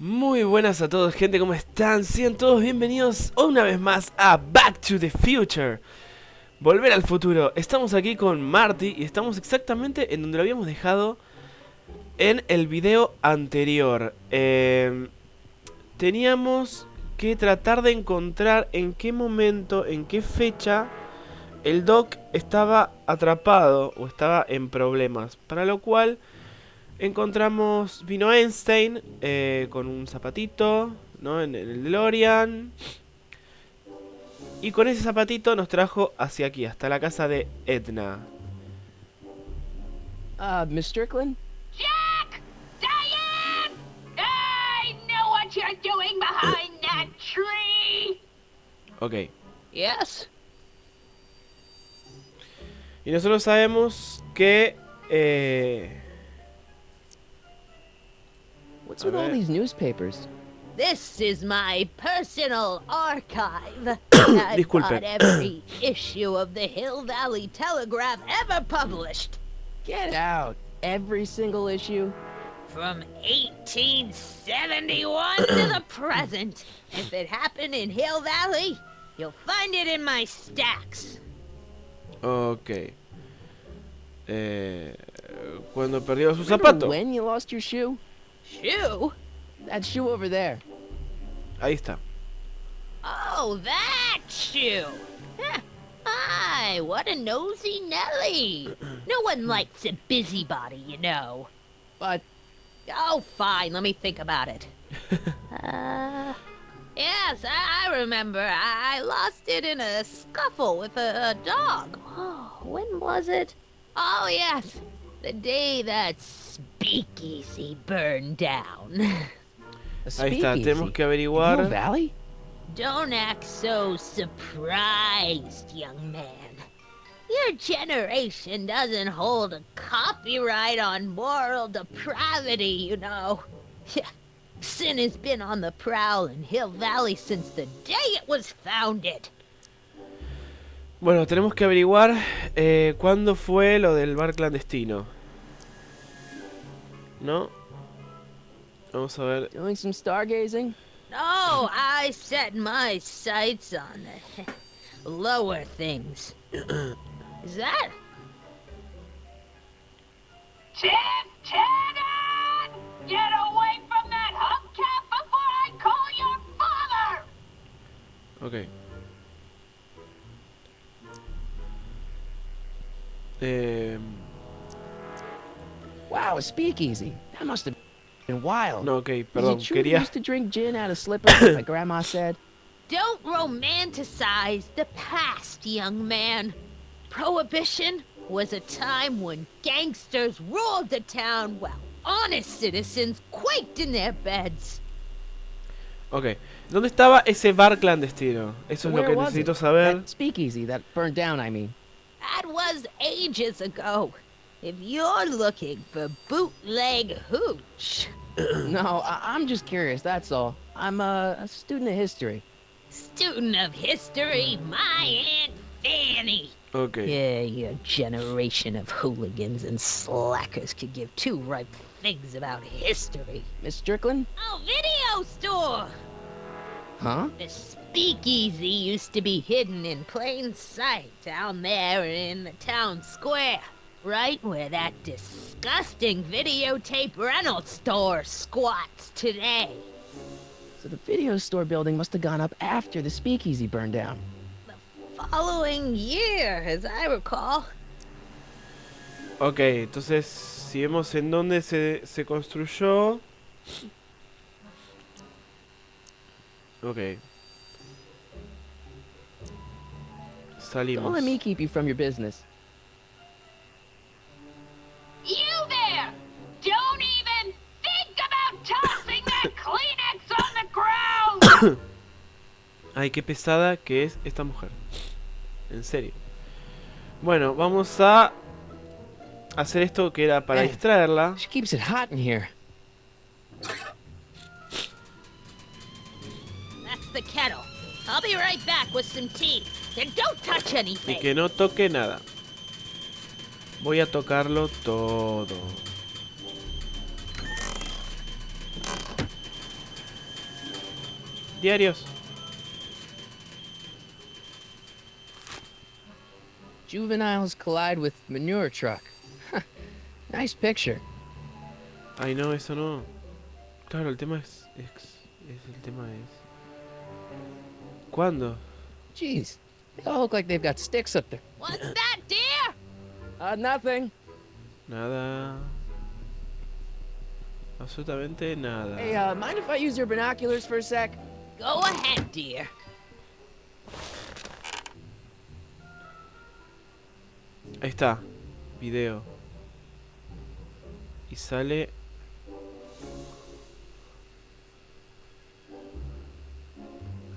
Muy buenas a todos, gente, ¿cómo están? Sean todos bienvenidos una vez más a Back to the Future. Volver al futuro. Estamos aquí con Marty y estamos exactamente en donde lo habíamos dejado en el video anterior. Teníamos que tratar de encontrar en qué momento, en qué fecha el Doc estaba atrapado o estaba en problemas. Para lo cual vino Einstein con un zapatito, ¿no? En el DeLorean. Y con ese zapatito nos trajo hacia aquí, hasta la casa de Edna. Miss Strickland? Jack! Diane! I know what you're doing behind that tree! Ok. Yes? Y nosotros sabemos que... What's with all these newspapers? This is my personal archive. I've Disculpe. got every issue of the Hill Valley Telegraph ever published. Get out. Every single issue? From 1871 to the present. If it happened in Hill Valley, you'll find it in my stacks. Ok. Cuando perdió su Remember zapato. when you lost your shoe? Shoe? That shoe over there. Ahí está. Oh, that shoe. Huh. Hi, what a nosy Nelly. No one likes a busybody, you know. But Oh, fine, let me think about it. Yes, I remember. I lost it in a scuffle with a dog. Oh, when was it? Oh, yes, the day that speakeasy burned down. a Ahí está, speakeasy. tenemos que Hill averiguar. Valley? Don't act so surprised, young man. Your generation doesn't hold a copyright on moral depravity, you know. Sin has been on the prowl in Hill Valley since the day it was founded. Bueno, tenemos que averiguar cuándo fue lo del bar clandestino. ¿No? Vamos a ver. Doing some stargazing? No, I set my sights on the lower things. Is that? Tannen! Get away from that hubcap before I call your father! Ok. Wow, a speakeasy. That must have been wild. No, ok, Is perdón. it true you Quería... used to drink gin out of slippers, like my grandma said? Don't romanticize the past, young man. Prohibition was a time when gangsters ruled the town while honest citizens quaked in their beds. Ok. ¿Dónde estaba ese bar clandestino? Eso es lo Where que was necesito it? saber. That speakeasy that burned down, I mean. That was ages ago. If you're looking for bootleg hooch. No, I'm just curious, that's all. I'm a student of history. Student of history, my Aunt Fanny. Ok. Yeah, your generation of hooligans and slackers could give two ripe figs about history. Miss Strickland? Oh, video store! Huh? The speakeasy used to be hidden in plain sight down there in the town square. Right where that disgusting videotape rental store squats today. So the video store building must have gone up after the speakeasy burned down. Following year, as I recall. Ok, entonces si vemos en dónde se construyó. Ok. Salimos. Don't let me keep you from your business. You there! Don't even think about tossing that Kleenex on the ground! Ay, qué pesada que es esta mujer. En serio. Bueno, vamos a hacer esto que era para distraerla. She keeps it hot in here. That's the kettle. I'll be right back with some tea. Then don't touch Y anything. que no toque nada. Voy a tocarlo todo. Diarios. Juveniles collide with manure truck. Nice picture. Ay, no, eso no. Claro, el tema es el tema es... ¿Cuándo? Jeez, they all look like they've got sticks up there. What's that, dear? Nothing. Nada. Absolutamente nada. Hey, mind if I use your binoculars for a sec? Go ahead, dear. Ahí está. Video. Y sale...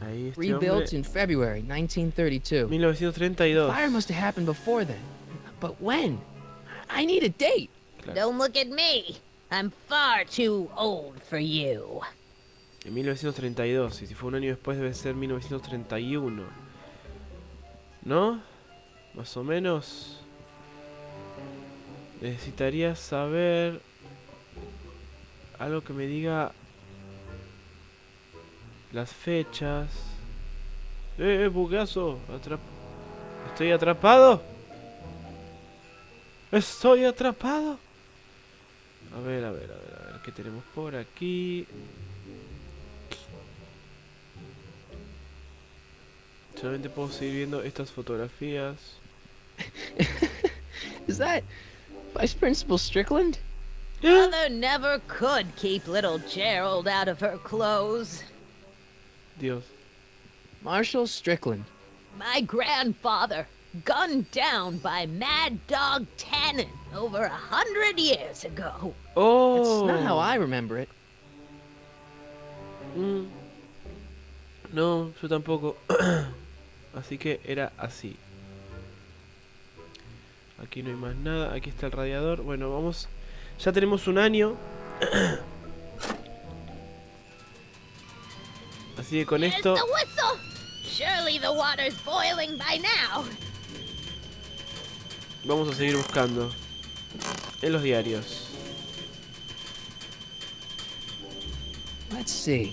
Ahí este Rebuilt hombre. in February 1932. 1932. Fire must have happened before then. But when? I need a date. Claro. Don't look at me. I'm far too old for you. En 1932. Y si fue un año después debe ser 1931. ¿No? Más o menos. Necesitaría saber... Algo que me diga... Las fechas. Bugazo. ¿Estoy atrapado? ¿Estoy atrapado? A ver. ¿Qué tenemos por aquí? Solamente puedo seguir viendo estas fotografías. Is that Vice Principal Strickland? Mother never could keep little Gerald out of her clothes. Dios. Marshall Strickland. My grandfather, gunned down by Mad Dog Tannen over 100 years ago. Oh. That's not how I remember it. No, yo tampoco. Así que era así. Aquí no hay más nada. Aquí está el radiador. Bueno, vamos. Ya tenemos un año. Así que con Here's esto... the whistle. Surely the water's boiling by now. Vamos a seguir buscando. En los diarios. Let's see.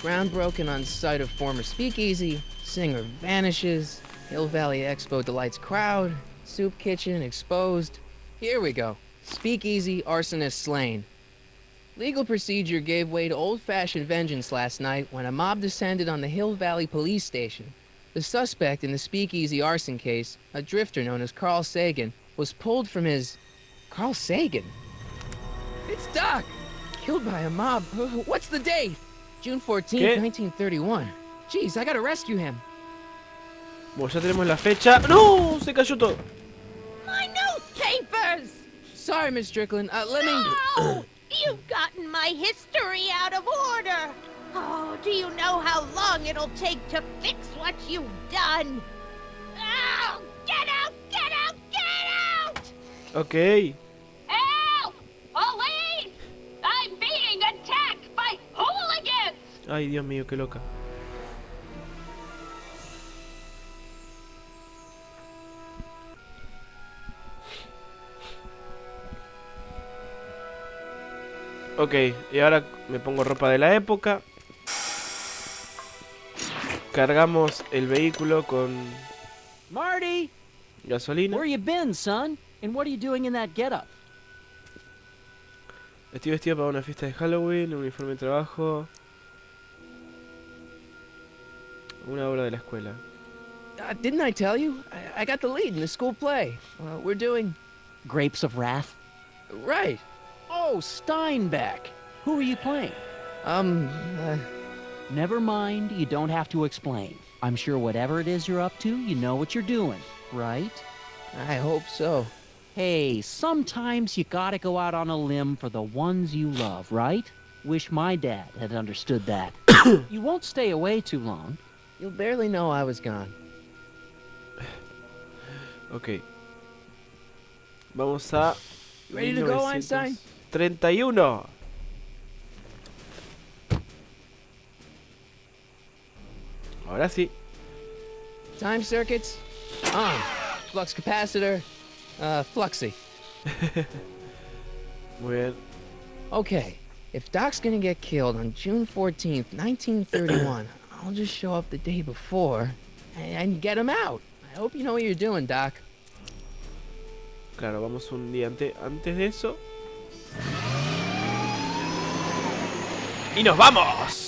Ground broken on site of former speakeasy. Singer vanishes. Hill Valley Expo delights crowd. Soup kitchen exposed. Here we go. Speakeasy arsonist slain. Legal procedure gave way to old-fashioned vengeance last night when a mob descended on the Hill Valley police station. The suspect in the speakeasy arson case, a drifter known as Carl Sagan, was pulled from his... Carl Sagan? It's Doc! Killed by a mob. What's the date? June 14th, ¿Qué? 1931. Jeez, I gotta rescue him. Bueno, ya tenemos la fecha. ¡No! Se cayó todo. My newspapers! Sorry, Miss Strickland. Let me... No! You've gotten my history out of order. Oh, do you know how long it'll take to fix what you've done? Oh, get out! Get out! Get out! Ok. Help! Police! I'm being attacked by hooligans! Ay, Dios mío, qué loca. Ok, y ahora me pongo ropa de la época. Cargamos el vehículo con Marty, gasolina. where you been, son? And what are you doing in that getup? Estoy vestido para una fiesta de Halloween, un uniforme de trabajo. Una obra de la escuela. Didn't I tell you? I got the lead in the school play. We're doing... Grapes of Wrath? Right. Oh, Steinbeck. Who are you playing? Never mind, you don't have to explain. I'm sure whatever it is you're up to, you know what you're doing, right? I hope so. Hey, sometimes you gotta go out on a limb for the ones you love, right? Wish my dad had understood that. You won't stay away too long. You'll barely know I was gone. Ok. Vamos a... Ready to go, Einstein? 31. Ahora sí. Time circuits on. Flux capacitor, fluxy. Muy bien. Okay, if Doc's gonna get killed on June 14th, 1931, I'll just show up the day before and get him out. I hope you know what you're doing, Doc. Claro, vamos un día antes de eso. ¡Y nos vamos!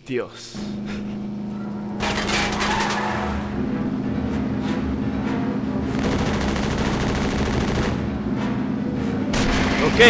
Dios. Ok.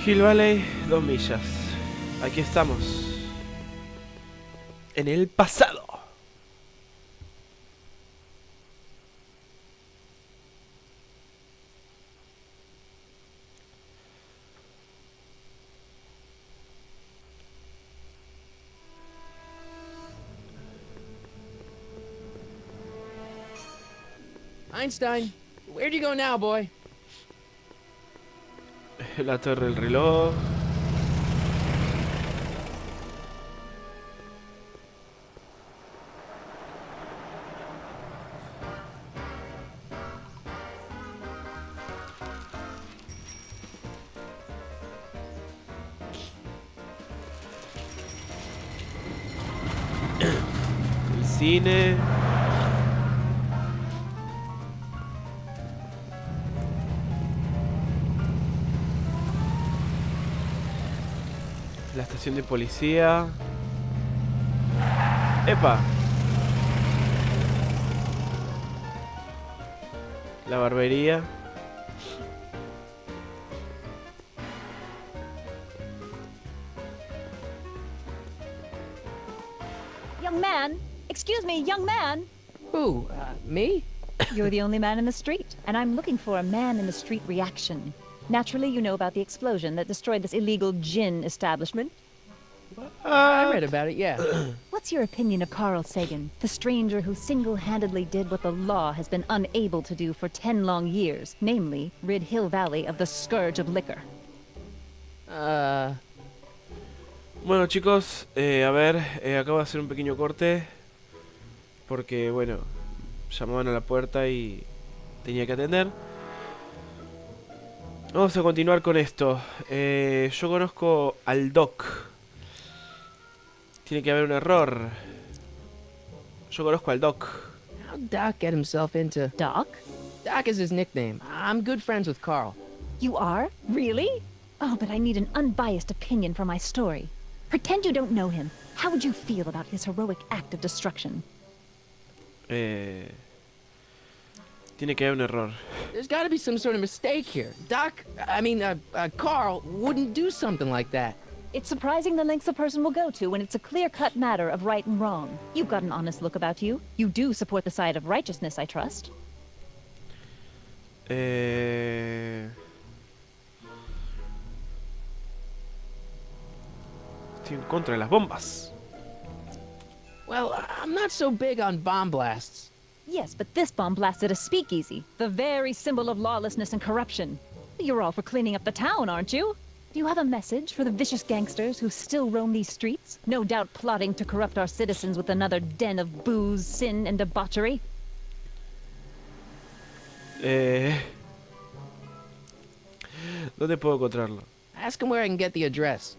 Hill Valley, 2 millas. Aquí estamos. En el pasado. Einstein, where'd you go now, boy? La torre del reloj. El cine. La estación de policía. ¡Epa! La barbería. Young man! Excuse me, young man! Who, me? You're the only man in the street, and I'm looking for a man in the street reaction. Naturally, you know about the explosion that destroyed this illegal gin establishment. I read about it, yeah. What's your opinion of Carl Sagan, the stranger who single-handedly did what the law has been unable to do for 10 long years, namely, rid Hill Valley of the scourge of liquor? Bueno, chicos, a ver, acabo de hacer un pequeño corte. Porque, bueno, llamaban a la puerta y tenía que atender. Vamos a continuar con esto. Yo conozco al Doc. Tiene que haber un error. Yo conozco al Doc. How'd Doc get himself into... Doc? Doc is his nickname. I'm good friends with Carl. You are? Really? Oh, but I need an unbiased opinion for my story. Pretend you don't know him. How would you feel about his heroic act of destruction? Tiene que haber un error. There's gotta be some sort of mistake here. Carl wouldn't do something like that. It's surprising the lengths a person will go to when it's a clear-cut matter of right and wrong. You've got an honest look about you. You do support the side of righteousness, I trust. Estoy en contra de las bombas. Well, I'm not so big on bomb blasts. Yes, but this bomb blasted a speakeasy, the very symbol of lawlessness and corruption. You're all for cleaning up the town, aren't you? Do you have a message for the vicious gangsters who still roam these streets? No doubt plotting to corrupt our citizens with another den of booze, sin, and debauchery. ¿Dónde puedo encontrarlo? Ask him where I can get the address.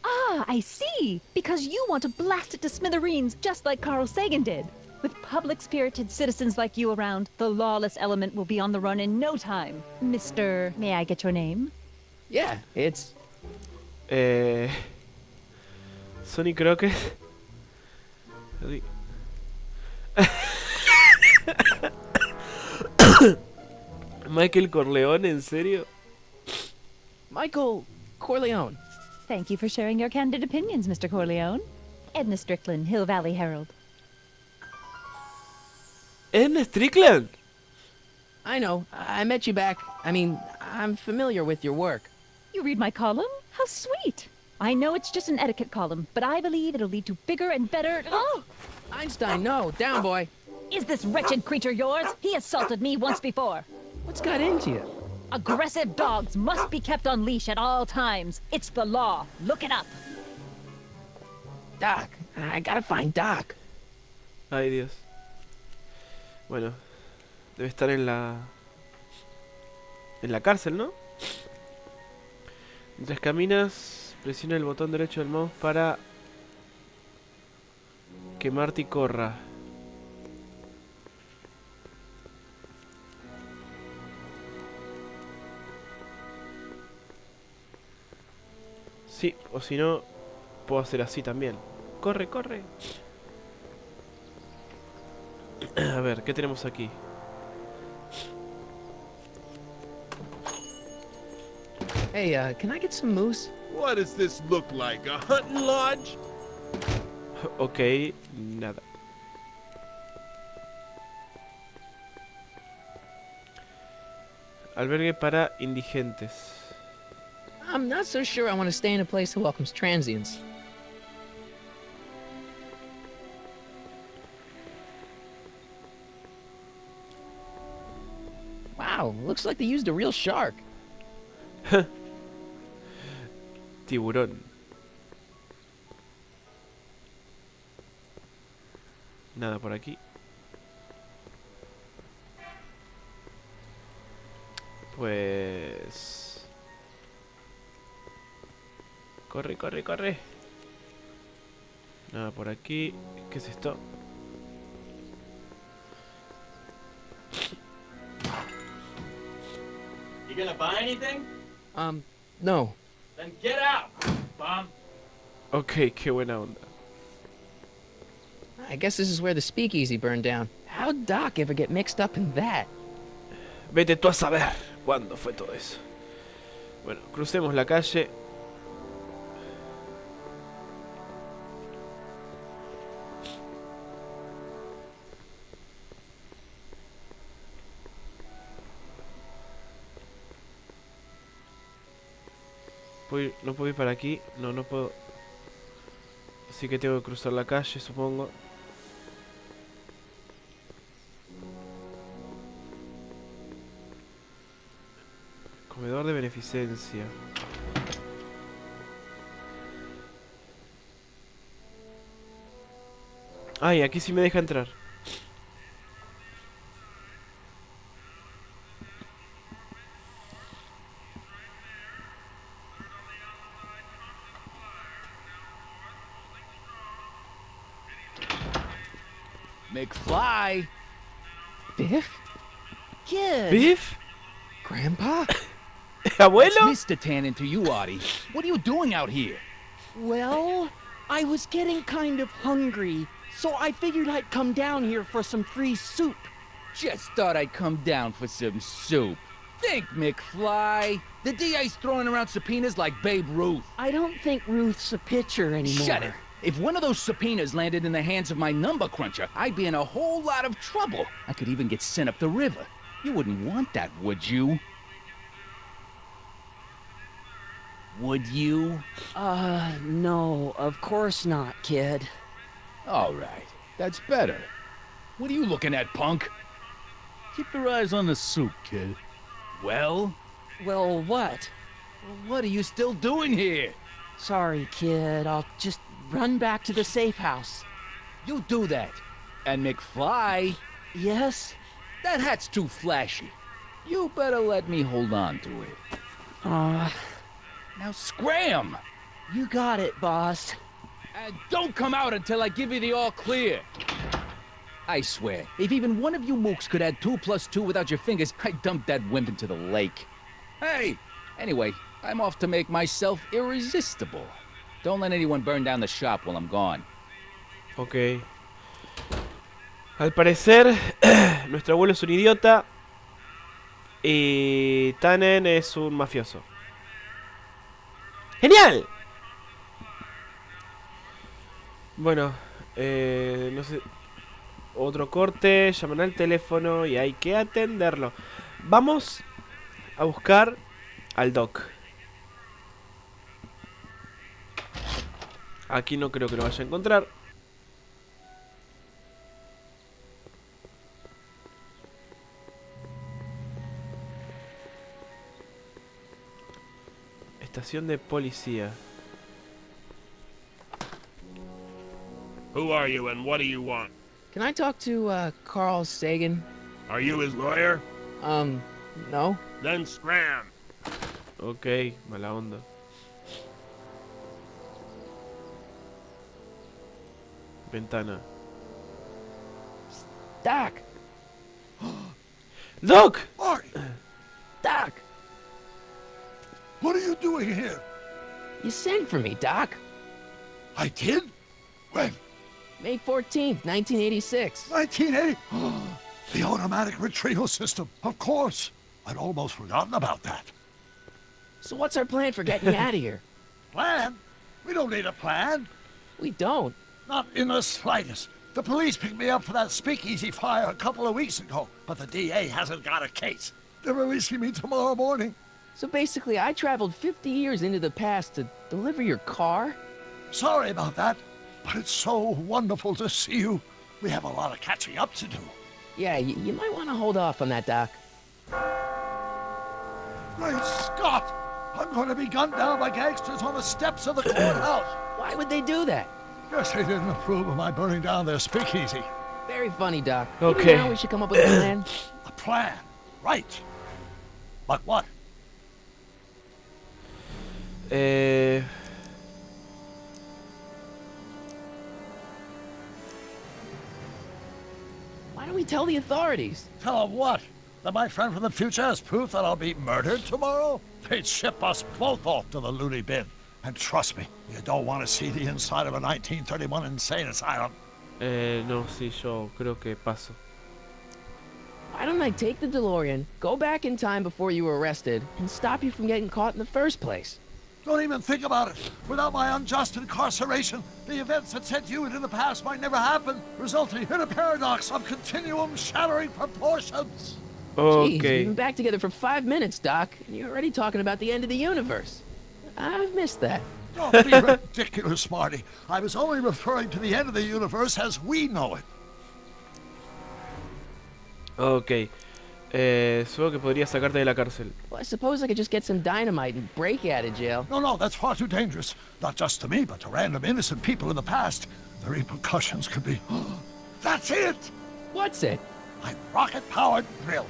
Ah, I see. Because you want to blast it to smithereens, just like Carl Sagan did. With public-spirited citizens like you around, the lawless element will be on the run in no time. Mr. May I get your name? Yeah, it's... Sonny Crockett. Michael Corleone, ¿en serio? Michael Corleone. Thank you for sharing your candid opinions, Mr. Corleone. Edna Strickland, Hill Valley Herald. ¿Edna Strickland? I know. I met you back. I mean, I'm familiar with your work. You read my column? How sweet. I know it's just an etiquette column, but I believe it'll lead to bigger and better... Oh! Einstein, no. Down, boy. Is this wretched creature yours? He assaulted me once before. What's got into you? Aggressive dogs must be kept on leash at all times. It's the law. Look it up. Doc. I gotta find Doc. Ay, Dios. Bueno, debe estar en la cárcel, ¿no? Mientras caminas, presiona el botón derecho del mouse para que Marty corra. Sí, o si no, puedo hacer así también. Corre, corre. A ver, ¿qué tenemos aquí? Hey, can I get some moose? What does this look like, a hunting lodge? Ok, nada. Albergue para indigentes. I'm not so sure I want to stay in a place that welcomes transients. Wow, looks like they used a real shark. Tiburón. Nada por aquí. Pues... Corre, corre, corre. Nada por aquí. ¿Qué es esto? You gonna buy anything? No. Then get out, bum. Ok, qué buena onda. I guess this is where the speakeasy burned down. How'd Doc ever get mixed up in that? Vete tú a saber cuándo fue todo eso. Bueno, crucemos la calle. No puedo ir para aquí. No, no puedo. Así que tengo que cruzar la calle, supongo. Comedor de beneficencia. Ay, aquí sí me deja entrar. McFly. Biff? Kid. ¿Biff? Grandpa? ¿Abuelo? Mr. Tannen to you, Artie. What are you doing out here? Well, I was getting kind of hungry, so I figured I'd come down here for some free soup. Just thought I'd come down for some soup. Think, McFly. The DA's throwing around subpoenas like Babe Ruth. I don't think Ruth's a pitcher anymore. Shut it. If one of those subpoenas landed in the hands of my number cruncher, I'd be in a whole lot of trouble. I could even get sent up the river. You wouldn't want that, would you? Would you? No, of course not, kid. All right. That's better. What are you looking at, punk? Keep your eyes on the soup, kid. Well? Well, what? What are you still doing here? Sorry, kid. I'll just run back to the safe house. You do that. And McFly, Yes? that hat's too flashy. You better let me hold on to it. Now scram! You got it, boss. And don't come out until I give you the all clear. I swear, if even one of you mooks could add 2 + 2 without your fingers, I'd dump that wimp into the lake. Hey! Anyway, I'm off to make myself irresistible. Don't let anyone burn down the shop while I'm gone. Ok. Al parecer, nuestro abuelo es un idiota y Tannen es un mafioso. ¡Genial! Bueno, no sé. Otro corte, llaman al teléfono y hay que atenderlo. Vamos a buscar al Doc. Aquí no creo que lo vaya a encontrar. Estación de policía. Who are you and what do you want? Can I talk to, Carl Sagan? Are you his lawyer? No. Then scram. Ok, mala onda. Ventana. Doc! ¡Doc! Marty, Doc! what are you doing here? You sent for me, Doc. I did? When? May 14th, 1986. 1980? The automatic retrieval system, of course. I'd almost forgotten about that. So what's our plan for getting you out of here? Plan? We don't need a plan. We don't. Not in the slightest. The police picked me up for that speakeasy fire a couple of weeks ago, but the DA hasn't got a case. They're releasing me tomorrow morning. So basically, I traveled 50 years into the past to deliver your car? Sorry about that, but it's so wonderful to see you. We have a lot of catching up to do. Yeah, you might want to hold off on that, Doc. Great Scott! I'm going to be gunned down by gangsters on the steps of the courthouse. Why would they do that? Guess they didn't approve of my burning down their speakeasy. Very funny, Doc. Okay. Maybe now we should come up with a plan. A plan, right. But what? Why don't we tell the authorities? Tell them what? That my friend from the future has proof that I'll be murdered tomorrow? They'd ship us both off to the loony bin. And trust me, you don't want to see the inside of a 1931 insane asylum. No, sí, yo creo que paso. Why don't I take the DeLorean, go back in time before you were arrested, and stop you from getting caught in the first place? Don't even think about it. Without my unjust incarceration, the events that sent you into the past might never happen, resulting in a paradox of continuum shattering proportions. Jeez, we've Ok. been back together for 5 minutes, Doc, and you're already talking about the end of the universe. I've missed that. Don't be ridiculous, Marty. I was only referring to the end of the universe as we know it. Ok. Supongo que podría sacarte de la cárcel. Well, I suppose I could just get some dynamite and break you out of jail. No, that's far too dangerous. Not just to me, but to random innocent people in the past. The repercussions could be... That's it! What's it? My rocket-powered drill.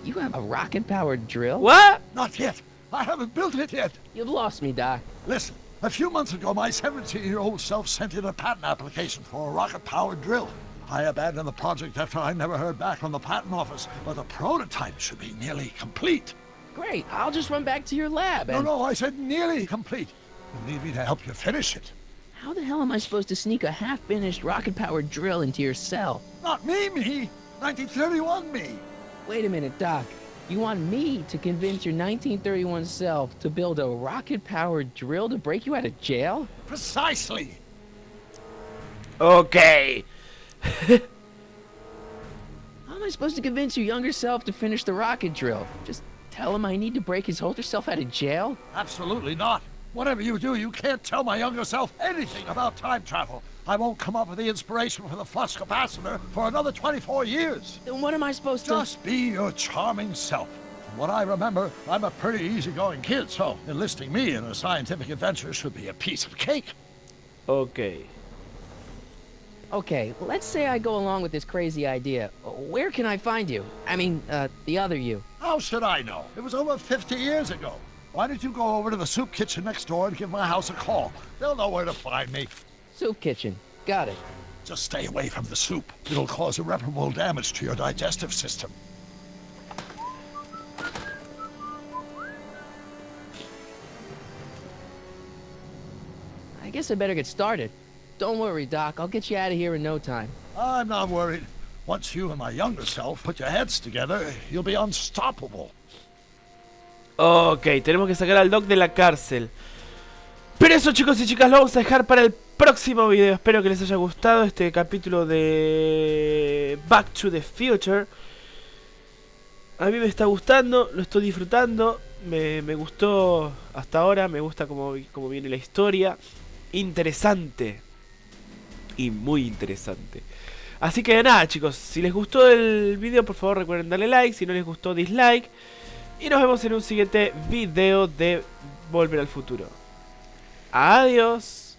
You have a rocket-powered drill? What? Not yet. I haven't built it yet. You've lost me, Doc. Listen, a few months ago, my 17-year-old self sent in a patent application for a rocket-powered drill. I abandoned the project after I never heard back from the patent office, but the prototype should be nearly complete. Great, I'll just run back to your lab and... No, I said nearly complete. You need me to help you finish it. How the hell am I supposed to sneak a half-finished rocket-powered drill into your cell? Not me. 1931 me. Wait a minute, Doc. You want me to convince your 1931 self to build a rocket-powered drill to break you out of jail? Precisely. Ok. How am I supposed to convince your younger self to finish the rocket drill? Just tell him I need to break his older self out of jail? Absolutely not. Whatever you do, you can't tell my younger self anything about time travel. I won't come up with the inspiration for the flux capacitor for another 24 years. Then what am I supposed to... Just be your charming self. what I remember, I'm a pretty easygoing kid, so enlisting me in a scientific adventure should be a piece of cake. Ok. Okay, let's say I go along with this crazy idea. Where can I find you? I mean, the other you. How should I know? It was over 50 years ago. Why don't you go over to the soup kitchen next door and give my house a call? They'll know where to find me. Soup kitchen. Got it. Just stay away from the soup. It'll cause irreparable damage to your digestive system. I guess I better get started. Don't worry, Doc. I'll get you out of here in no time. I'm not worried. Once you and my younger self put your heads together, you'll be unstoppable. Ok, tenemos que sacar al Doc de la cárcel. Pero eso, chicos y chicas, lo vamos a dejar para el próximo video. Espero que les haya gustado este capítulo de Back to the Future. A mí me está gustando, lo estoy disfrutando. Me gustó hasta ahora, me gusta cómo viene la historia. Interesante. Y muy interesante. Así que nada, chicos, si les gustó el video, por favor recuerden darle like. Si no les gustó, dislike. Y nos vemos en un siguiente video de Volver al Futuro. Adiós.